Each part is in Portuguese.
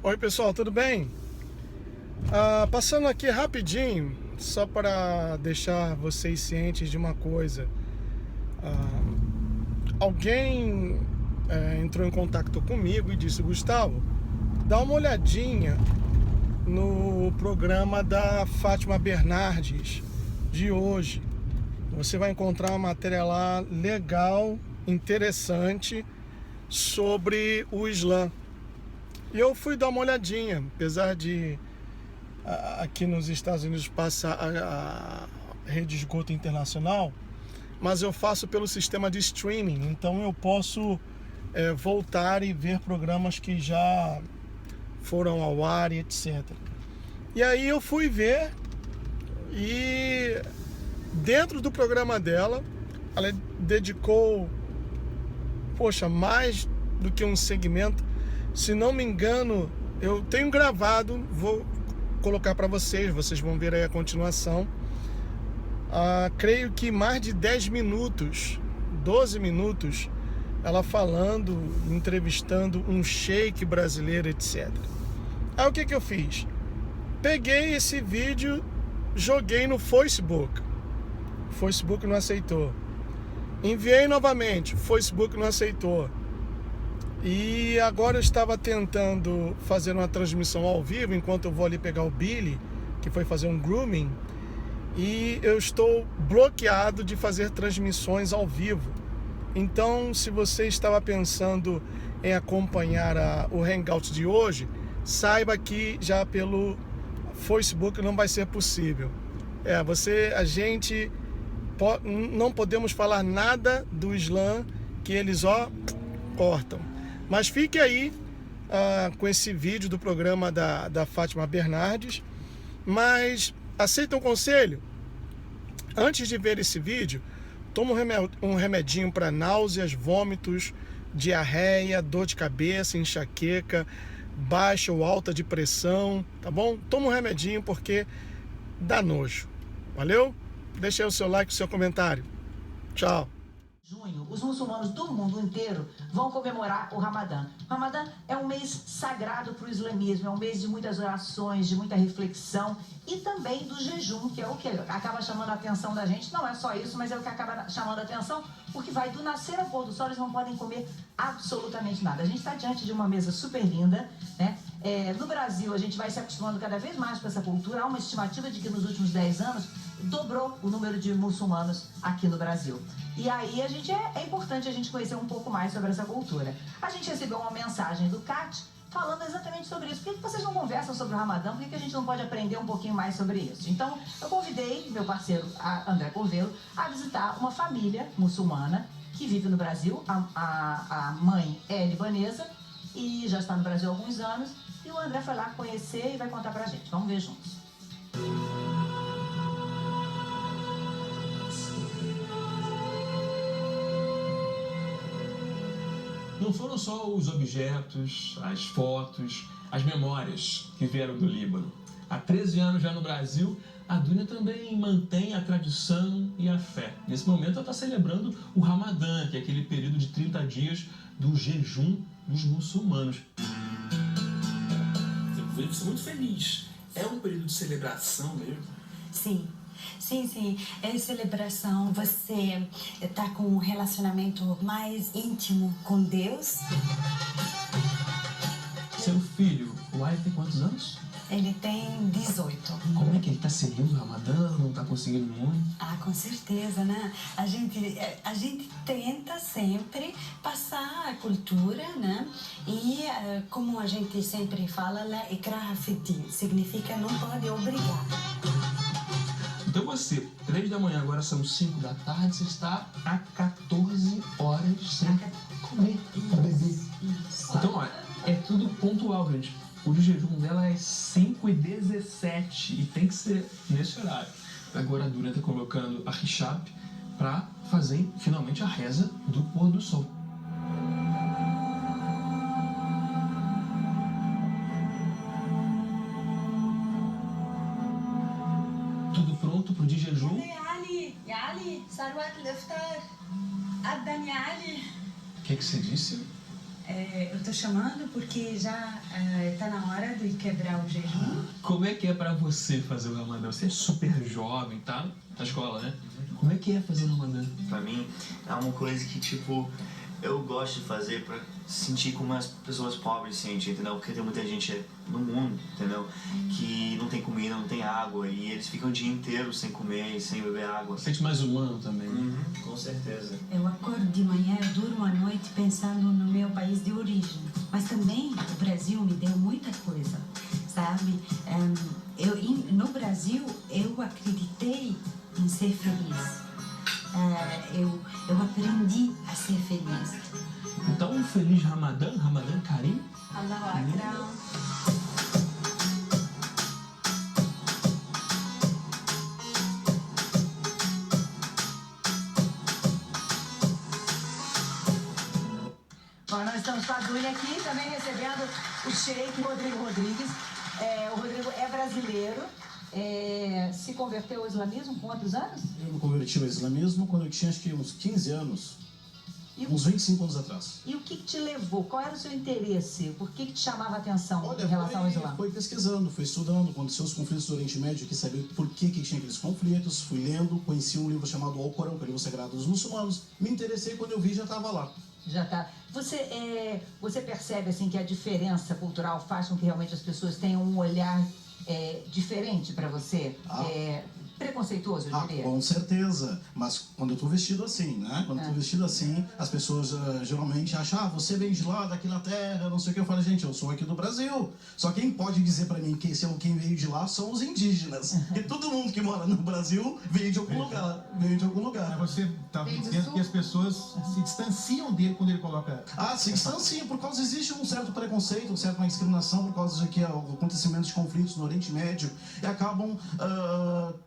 Oi pessoal, tudo bem? Passando aqui rapidinho, só para deixar vocês cientes de uma coisa. Alguém entrou em contato comigo e disse: Gustavo, dá uma olhadinha no programa da Fátima Bernardes de hoje. Você vai encontrar uma matéria lá legal, interessante, sobre o Islã. E eu fui dar uma olhadinha, apesar de aqui nos Estados Unidos passa a rede de esgoto internacional, mas eu faço pelo sistema de streaming, então eu posso voltar e ver programas que já foram ao ar e etc. E aí eu fui ver e dentro do programa dela, ela dedicou, mais do que um segmento. Se não me engano, eu tenho gravado, vou colocar para vocês vão ver aí a continuação. Creio que mais de 10 minutos, 12 minutos, ela falando, entrevistando um sheik brasileiro, etc. Aí o que eu fiz? Peguei esse vídeo, joguei no Facebook. O Facebook não aceitou. Enviei novamente, o Facebook não aceitou. E agora eu estava tentando fazer uma transmissão ao vivo, enquanto eu vou ali pegar o Billy, que foi fazer um grooming, e eu estou bloqueado de fazer transmissões ao vivo. Então, se você estava pensando em acompanhar o Hangout de hoje, saiba que já pelo Facebook não vai ser possível. A gente não podemos falar nada do Islã, que eles cortam. Mas fique aí com esse vídeo do programa da Fátima Bernardes. Mas aceita um conselho? Antes de ver esse vídeo, toma um remedinho para náuseas, vômitos, diarreia, dor de cabeça, enxaqueca, baixa ou alta de pressão, tá bom? Toma um remedinho porque dá nojo. Valeu? Deixa aí o seu like e o seu comentário. Tchau. Junho, os muçulmanos do mundo inteiro vão comemorar o Ramadã. O Ramadã é um mês sagrado para o islamismo, é um mês de muitas orações, de muita reflexão e também do jejum, que é o que acaba chamando a atenção da gente. Não é só isso, mas é o que acaba chamando a atenção, porque vai do nascer ao pôr do sol, eles não podem comer absolutamente nada. A gente está diante de uma mesa super linda, né? No Brasil, a gente vai se acostumando cada vez mais com essa cultura. Há uma estimativa de que nos últimos 10 anos dobrou o número de muçulmanos aqui no Brasil. E aí é importante a gente conhecer um pouco mais sobre essa cultura. A gente recebeu uma mensagem do CAT falando exatamente sobre isso. Por que vocês não conversam sobre o Ramadã? Por que a gente não pode aprender um pouquinho mais sobre isso? Então, eu convidei meu parceiro André Corvelo a visitar uma família muçulmana que vive no Brasil. A mãe é libanesa e já está no Brasil há alguns anos. E o André foi lá conhecer e vai contar pra gente. Vamos ver juntos. Não foram só os objetos, as fotos, as memórias que vieram do Líbano. Há 13 anos já no Brasil, a Dunia também mantém a tradição e a fé. Nesse momento ela está celebrando o Ramadã, que é aquele período de 30 dias do jejum dos muçulmanos. Eu vejo você muito feliz. É um período de celebração mesmo? Sim. Sim, é celebração, você está com um relacionamento mais íntimo com Deus. Seu filho, o Ai, tem quantos anos? Ele tem 18. Como é que ele está seguindo o Ramadã? Não está conseguindo muito? Com certeza, né? A gente tenta sempre passar a cultura, né? E como a gente sempre fala, la ikraha fi-din, significa não pode obrigar. Então você, 3 da manhã, agora são 5 da tarde, você está há 14 horas sem comer para beber. Então, olha, é tudo pontual, gente. O jejum dela é 5h17 e tem que ser nesse horário. Agora a Dunia está colocando a Hishab para fazer finalmente a reza do pôr do sol. Tudo pronto pro dia de jejum? Ali, sarwat al-iftar. Addan ya Ali. O que você disse? eu estou chamando porque já está na hora de quebrar o jejum. Como é que é pra você fazer o Ramadã? Você é super jovem, tá? Na escola, né? Como é que é fazer o Ramadã? Pra mim, é uma coisa que, tipo, eu gosto de fazer pra sentir como as pessoas pobres sentem, entendeu? Porque tem muita gente no mundo, entendeu? Que não tem comida, não tem água, e eles ficam o dia inteiro sem comer e sem beber água. Sente mais humano também, né? Com certeza. Eu acordo de manhã, eu durmo à noite pensando no meu país de origem. Mas também o Brasil me deu muita coisa, sabe? No Brasil, eu acreditei em ser feliz. Eu aprendi a ser feliz. Então, um feliz Ramadã, Ramadã Karim. Allahu Akbar. Bom, nós estamos com a Dunia aqui, também recebendo o Sheik Rodrigo Rodrigues. O Rodrigo é brasileiro, se converteu ao islamismo com quantos anos? Eu me converti ao islamismo quando eu tinha acho que uns 15 anos, uns 25 anos atrás. E o que te levou? Qual era o seu interesse? Por que te chamava a atenção em relação ao Islã? Foi pesquisando, fui estudando, aconteceu os conflitos do Oriente Médio, quis saber por que tinha aqueles conflitos, fui lendo, conheci um livro chamado Alcorão, que é o livro sagrado dos muçulmanos, me interessei, quando eu vi já estava lá. Já tá. Você percebe assim que a diferença cultural faz com que realmente as pessoas tenham um olhar diferente para você? Preconceituoso, eu diria. Com certeza, mas quando eu tô vestido assim, né? Quando eu tô vestido assim, as pessoas geralmente acham, você vem de lá, da Inglaterra, não sei o que. Eu falo, gente, eu sou aqui do Brasil. Só quem pode dizer pra mim que quem veio de lá são os indígenas. Porque todo mundo que mora no Brasil veio de algum lugar. Você está dizendo que as pessoas se distanciam dele quando ele coloca... Se distanciam, por causa existe um certo preconceito, uma certa discriminação, por causa de que acontecimentos de conflitos no Oriente Médio, e acabam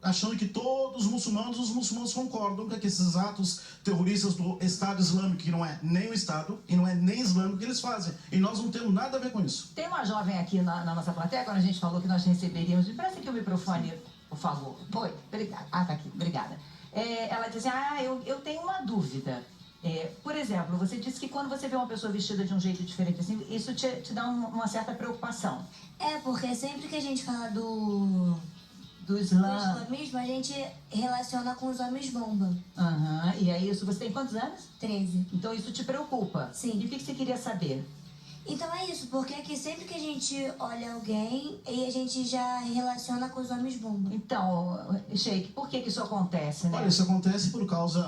achando que todos os muçulmanos concordam com que esses atos terroristas do Estado Islâmico, que não é nem o Estado e não é nem islâmico, que eles fazem. E nós não temos nada a ver com isso. Tem uma jovem aqui na nossa plateia, quando a gente falou que nós receberíamos... Presta aqui o microfone, por favor. Oi, obrigada. Tá aqui, obrigada. Ela disse assim, eu tenho uma dúvida. Por exemplo, você disse que quando você vê uma pessoa vestida de um jeito diferente assim, isso te dá uma certa preocupação. Porque sempre que a gente fala do islamismo, a gente relaciona com os homens bomba. E é isso. Você tem quantos anos? 13. Então isso te preocupa? Sim. E o que você queria saber? Então é isso, porque aqui sempre que a gente olha alguém, e a gente já relaciona com os homens bomba. Então, Sheik, por que isso acontece, né? Olha, isso acontece por causa,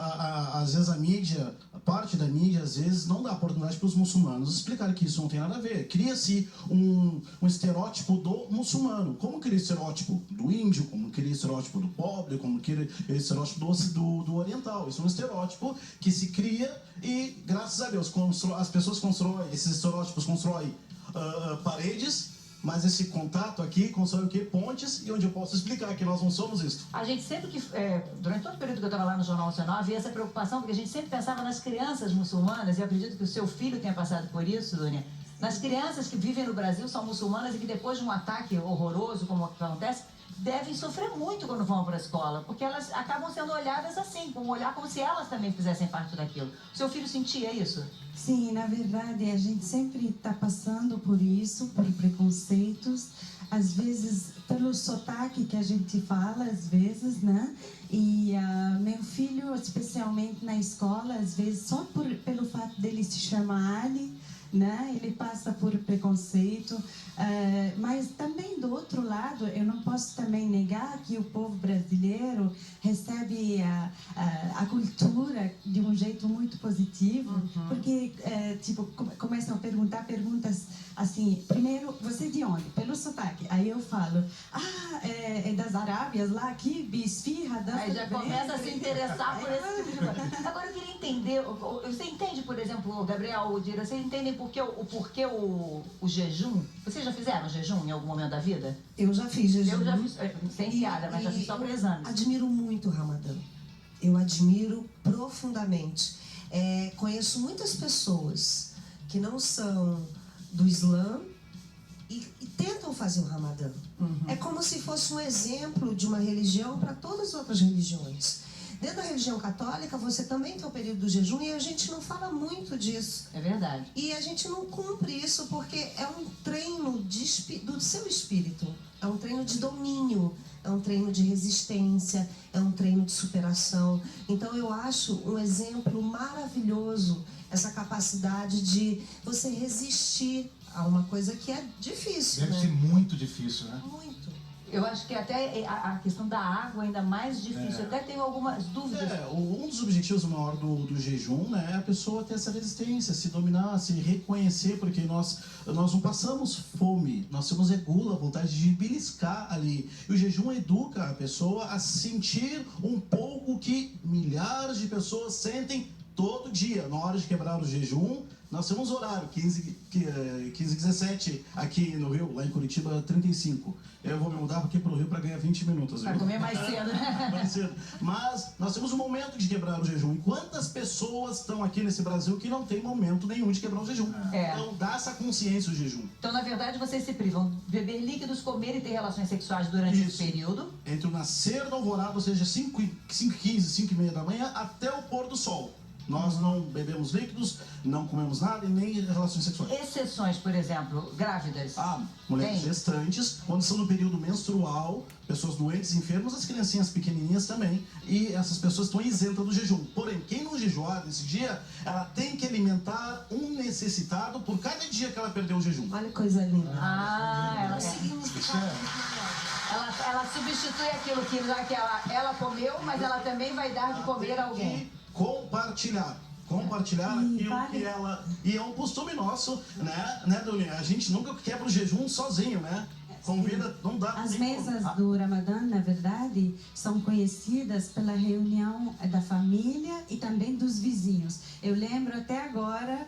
às vezes a mídia, parte da mídia, às vezes não dá oportunidade para os muçulmanos explicar que isso não tem nada a ver. Cria-se um estereótipo do muçulmano. Como cria o estereótipo do índio, como cria o estereótipo do pobre, como cria o estereótipo do oriental. Isso é um estereótipo que se cria e, graças a Deus, as pessoas constroem, esses estereótipos constroem paredes, mas esse contato aqui constrói o quê? Pontes, e onde eu posso explicar que nós não somos isso. A gente sempre que, durante todo o período que eu estava lá no Jornal Nacional, havia essa preocupação, porque a gente sempre pensava nas crianças muçulmanas, e eu acredito que o seu filho tenha passado por isso, Dunia, nas crianças que vivem no Brasil, são muçulmanas e que depois de um ataque horroroso, como acontece, devem sofrer muito quando vão para a escola, porque elas acabam sendo olhadas assim, com um olhar como se elas também fizessem parte daquilo. Seu filho sentia isso? Sim, na verdade, a gente sempre está passando por isso, por preconceitos, às vezes pelo sotaque que a gente fala, às vezes, né? E meu filho, especialmente na escola, às vezes, só pelo fato dele se chamar Ali, né? Ele passa por preconceito, mas também do outro lado, eu não posso também negar que o povo brasileiro recebe a cultura de um jeito muito positivo, porque começam a perguntar perguntas assim, primeiro, você de onde? Pelo sotaque. Aí eu falo, é das Arábias, lá aqui, esfirra, dança. Aí já começa a se interessar por esse tipo de coisa. Agora eu queria entender, você entende, por exemplo, Gabriel, Udira, vocês entendem por que o jejum? Vocês já fizeram jejum em algum momento da vida? Eu já fiz jejum. Eu já fiz, sem piada, mas já fiz só por exames. Admiro muito o Ramadã. Eu admiro profundamente. Conheço muitas pessoas que não são do Islã e tentam fazer o Ramadã. É como se fosse um exemplo de uma religião para todas as outras religiões. Dentro da religião católica, você também tem o período do jejum e a gente não fala muito disso. É verdade. E a gente não cumpre isso porque é um treino do seu espírito, é um treino de domínio, é um treino de resistência, é um treino de superação. Então eu acho um exemplo maravilhoso essa capacidade de você resistir a uma coisa que é difícil. Deve ser muito difícil, né? Muito. Eu acho que até a questão da água ainda mais difícil. Até tenho algumas dúvidas. Um dos objetivos maior do jejum, né, é a pessoa ter essa resistência, se dominar, se reconhecer, porque nós não passamos fome, nós temos gula, vontade de beliscar ali. E o jejum educa a pessoa a sentir um pouco que milhares de pessoas sentem todo dia. Na hora de quebrar o jejum, nós temos horário, 15h17 aqui no Rio, lá em Curitiba, 35. Eu vou me mudar aqui para o Rio para ganhar 20 minutos. Para comer mais cedo. Mais cedo. Mas nós temos um momento de quebrar o jejum. E quantas pessoas estão aqui nesse Brasil que não tem momento nenhum de quebrar o jejum? Então dá essa consciência o jejum. Então, na verdade, vocês se privam de beber líquidos, comer e ter relações sexuais durante esse período. Entre o nascer do alvorada, ou seja, 5h15, 5h30 da manhã, até o pôr do sol. Nós não bebemos líquidos, não comemos nada e nem relações sexuais. Exceções, por exemplo, grávidas. Mulheres gestantes, quando estão no período menstrual, pessoas doentes, enfermas, as criancinhas pequenininhas também. E essas pessoas estão isentas do jejum. Porém, quem não jejuar nesse dia, ela tem que alimentar um necessitado por cada dia que ela perdeu o jejum. Olha que coisa linda. Ela substitui aquilo que ela comeu, mas ela também vai dar de comer a alguém. Compartilhar aquilo que ela... E é um costume nosso, né, Dunia? A gente nunca quebra o jejum sozinho, né? Convida, não dá. As mesas do Ramadã, na verdade, são conhecidas pela reunião da família e também dos vizinhos. Eu lembro até agora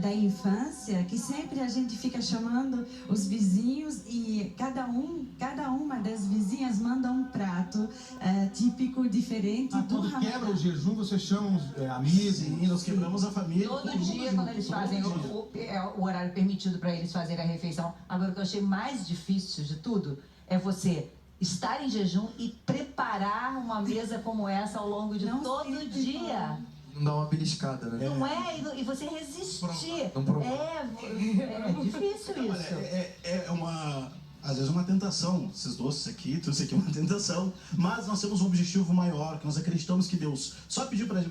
da infância que sempre a gente fica chamando os vizinhos e cada uma das vizinhas manda um prato típico diferente do quando Ramadã. quebra o jejum, você chama os amigos? Sim, nós quebramos a família. Todo dia, quando eles fazem o horário permitido para eles fazerem a refeição. Agora, o que eu achei mais difícil de tudo é você estar em jejum e preparar uma mesa como essa ao longo de todo o dia. Não dá uma beliscada, né? Não é? E você resistir. Não É difícil isso. Às vezes uma tentação, esses doces aqui, tudo isso aqui é uma tentação, mas nós temos um objetivo maior, que nós acreditamos que Deus só pediu para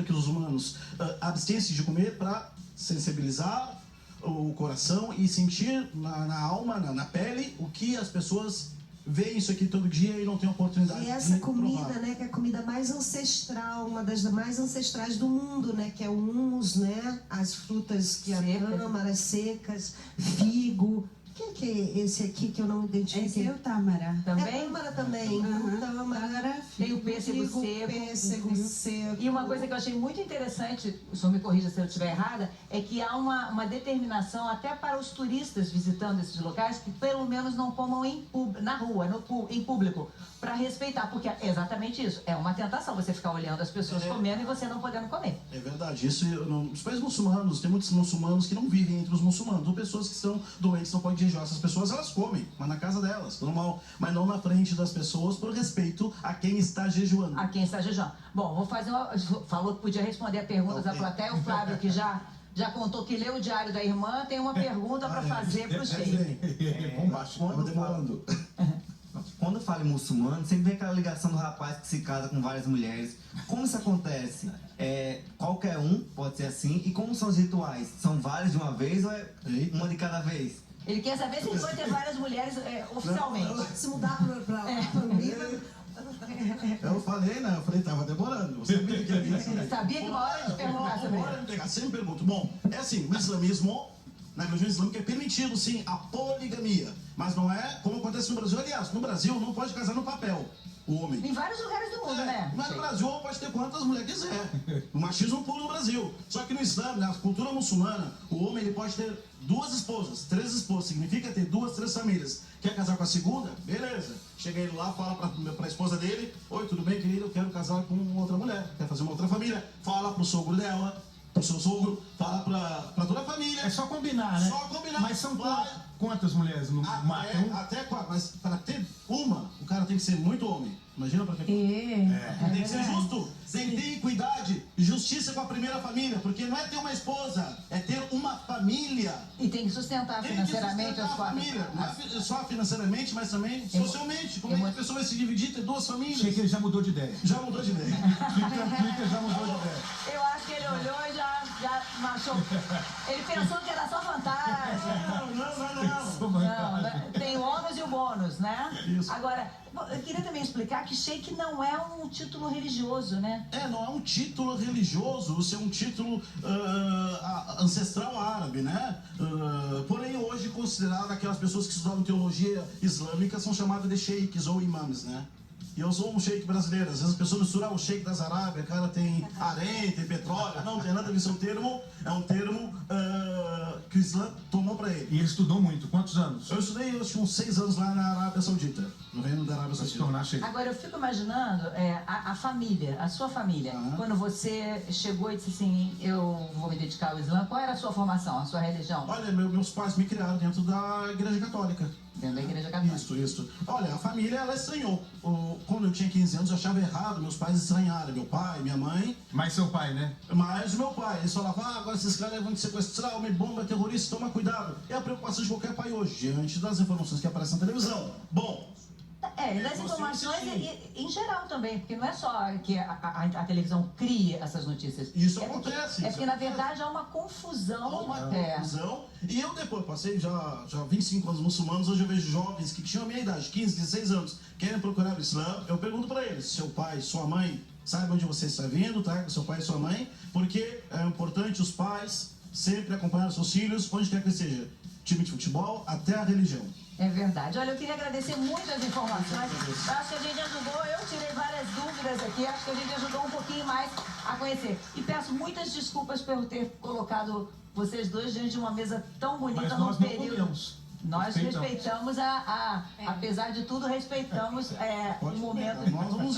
que os humanos abstêm-se de comer para sensibilizar o coração e sentir na alma, na pele, o que as pessoas veem isso aqui todo dia e não tem oportunidade de essa provar. comida, né, que é a comida mais ancestral, uma das mais ancestrais do mundo, né, que é o hummus, né, as frutas que a tâmara, secas, figo. O que é esse aqui que eu não identifiquei? Esse é o tâmara. Também? É tâmara também. Tâmara, tem o pêssego seco. E uma coisa que eu achei muito interessante, o senhor me corrija se eu estiver errada, é que há uma determinação até para os turistas visitando esses locais que pelo menos não comam na rua, em público, para respeitar, porque é exatamente isso. É uma tentação você ficar olhando as pessoas comendo e você não podendo comer. É verdade. Isso nos países muçulmanos, tem muitos muçulmanos que não vivem entre os muçulmanos, ou pessoas que estão doentes, não podem jejuar. Essas pessoas, elas comem, mas na casa delas, normal, mas não na frente das pessoas, por respeito a quem está jejuando. A quem está jejuando. Bom, vou fazer falou que podia responder a perguntas da plateia. O Flávio, que já contou que leu o diário da irmã, tem uma pergunta para fazer para o Sheik. Quando fala em muçulmano, sempre vem aquela ligação do rapaz que se casa com várias mulheres. Como isso acontece? Qualquer um pode ser assim. E como são os rituais? São vários de uma vez ou é uma de cada vez? Ele quer saber se ele pode ter várias mulheres oficialmente. Se mudar para família. Eu falei, né? Eu falei, tava demorando. Você sabia que era isso? Sabia que uma hora de perguntar sobre ele. Sempre pergunto. Bom, é assim, o islamismo, na religião islâmica é permitido, sim, a poligamia. Mas não é como acontece no Brasil. Aliás, no Brasil não pode casar no papel. O homem. Em vários lugares do mundo, né? Mas no Brasil pode ter quantas mulheres quiser. O machismo pula no Brasil. Só que no Islã, na cultura muçulmana, o homem ele pode ter 2 esposas, 3 esposas. Significa ter 2, 3 famílias. Quer casar com a segunda? Beleza. Chega ele lá, fala pra esposa dele: oi, tudo bem, querido? Eu quero casar com outra mulher. Quer fazer uma outra família? Fala pro sogro dela, pro seu sogro, fala pra toda a família. É só combinar, né? Só combinar. Mas são quantas mulheres no matam? Até 4, mas para ter uma, o cara tem que ser muito homem. Imagina para ter tem que ser justo, tem que ter equidade, justiça com a primeira família, porque não é ter uma esposa, é ter uma família. E tem que sustentar financeiramente as quatro. Família, não é só financeiramente, mas também socialmente. Como é que a pessoa vai se dividir, ter duas famílias? Achei que ele já mudou de ideia. Já mudou de ideia. Clica já mudou de ideia. Eu acho que ele olhou e já achou. Ele pensou que era só vantagem. Não, tem o ônus e o bônus, né? Isso. Agora, eu queria também explicar que sheik não é um título religioso, né? Não é um título religioso, isso é um título ancestral árabe, né? Porém, hoje considerado aquelas pessoas que estudavam teologia islâmica são chamadas de sheiks ou imãs, né? E eu sou um sheik brasileiro, às vezes as pessoas misturam o sheik das Arábias, o cara tem harém, tem petróleo, não tem nada disso, é um termo que o Islã tomou para ele. E ele estudou muito, quantos anos? Eu estudei, acho que uns 6 anos lá na Arábia Saudita, no reino da Arábia Saudita. Agora, eu fico imaginando a família, a sua família, quando você chegou e disse assim, eu vou me dedicar ao Islã, qual era a sua formação, a sua religião? Olha, meus pais me criaram dentro da Igreja Católica. Dentro da Igreja Católica. Isso. Olha, a família, ela estranhou. Quando eu tinha 15 anos, eu achava errado meus pais estranharem. Meu pai, minha mãe. Mais seu pai, né? Mais o meu pai. Eles falavam, agora esses caras vão te sequestrar, homem bomba, terrorista, toma cuidado. É a preocupação de qualquer pai hoje, diante das informações que aparecem na televisão. Bom. E das informações em geral também, porque não é só que a televisão cria essas notícias. Isso acontece. Porque, na verdade, há uma confusão. Confusão. E eu depois, passei já 25 anos muçulmanos, hoje eu vejo jovens que tinham a minha idade, 15, 16 anos, querem procurar o Islã. Eu pergunto para eles, seu pai, sua mãe, saiba onde você está vindo, tá? Seu pai e sua mãe, porque é importante os pais sempre acompanhar os seus filhos, onde quer que seja. Time de futebol, até a religião. É verdade. Olha, eu queria agradecer muito as informações. Eu acho que a gente ajudou, eu tirei várias dúvidas aqui, acho que a gente ajudou um pouquinho mais a conhecer. E peço muitas desculpas por ter colocado vocês dois diante de uma mesa tão bonita. Mas nós não comemos. Nós respeitamos, apesar de tudo, respeitamos o momento. Nós vamos